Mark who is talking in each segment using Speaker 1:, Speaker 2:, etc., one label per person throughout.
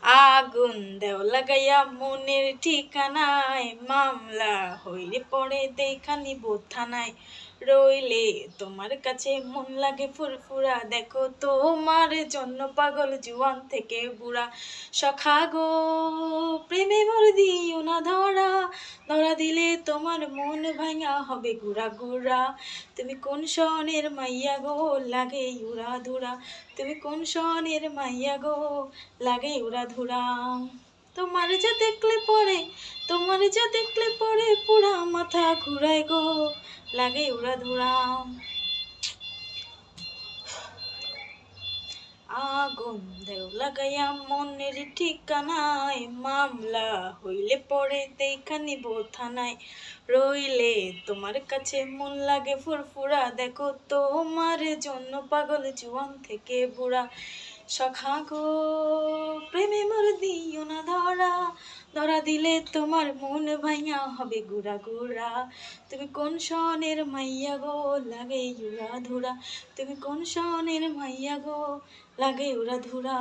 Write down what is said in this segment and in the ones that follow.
Speaker 1: আগুন দেও লাগাইয়া মনের ঠিকানায়, মামলা হইলে পরে দেখা নিব থানায়। রইলে তোমার কাছে মন লাগে ফুরফুরা, দেখো তোমার জন্য পাগল জুয়ান থেকে বুড়া। সখা গো প্রেমে মোর দিও না ধরা, ধরা দিলে তোমার মন ভাঙা হবে গুড়া গুড়া। তুমি কোন শনের মাইয়া গো লাগে উড়া ধুরা, তুমি কোন শনের মাইয়া গো লাগে উড়া ধুরা। তোমার যা দেখলে পরে, তোমার যা দেখলে পরে পুরা মাথা ঘুরায় গো লাগে উড়া ধুরা। আগুন দেও লাগাইয়া মনের ঠিকানায়, মামলা হইলে পরে দেখা নিব থানায়। রইলে তোমার কাছে মন লাগে ফুরফুরা, দেখো তোমার জন্য পাগল জুয়ান থেকে বুড়া। সখা গো প্রেমে মোর দিও না ধরা, ধরা দিলে তোমার মন ভাইয়া হবে গুড়া গুড়া। তুমি কোন শনের মাইয়া গো লাগে উড়া ধুরা, তুমি কোন শনের মাইয়া গো লাগে উড়া ধুরা।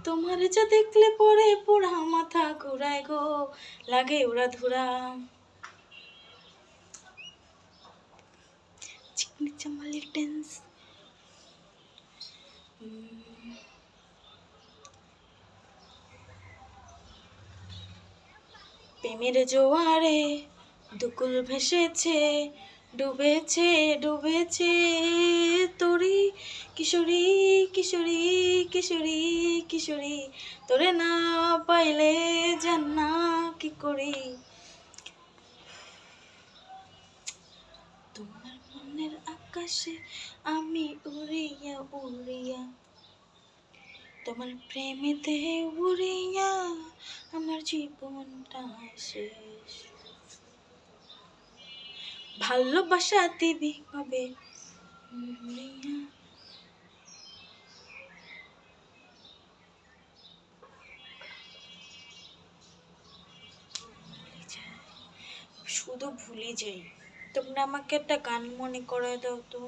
Speaker 1: তোমার যা দেখলে পরে পুরা মাথা ঘুরায় গো লাগে উড়া ধুরা। চিকনি চামালি টেন্স। প্রেমের জোয়ারে দুকুল ভেসেছে, ডুবেছে ডুবেছে তোরি কিশোরী কিশোরী কিশোরী কিশোরী। তোরে না পাইলে জান্না কি করি। তোমার মনের আকাশে আমি উড়িয়া উড়িয়া, তোমার প্রেমেতে উড়িয়া আমার জীবনটা শেষ। ভালোবাসা দিবি কবে উড়িয়া। শুধু ভুলে যাই। তোমরা আমাকে একটা গান মনে করে দাও তো।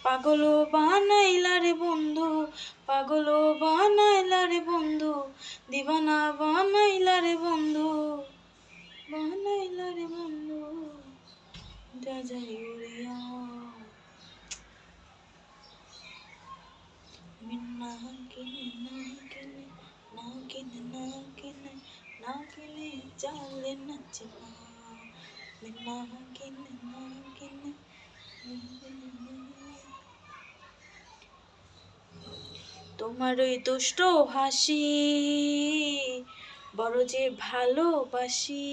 Speaker 1: পাগল বানাইলা রে বন্ধু, পাগল বানাইলা রে বন্ধু, দিবানা বানাইলা রে বন্ধু, বানাইলা রে বন্ধু, যা যাই উড়িয়া। না কিনে না কিনে না কিনে না কিনে না কিনে চালে নাচবা, না কিনে না কিনে। তোমার ওই দুষ্ট হাসি বড় যে ভালোবাসি,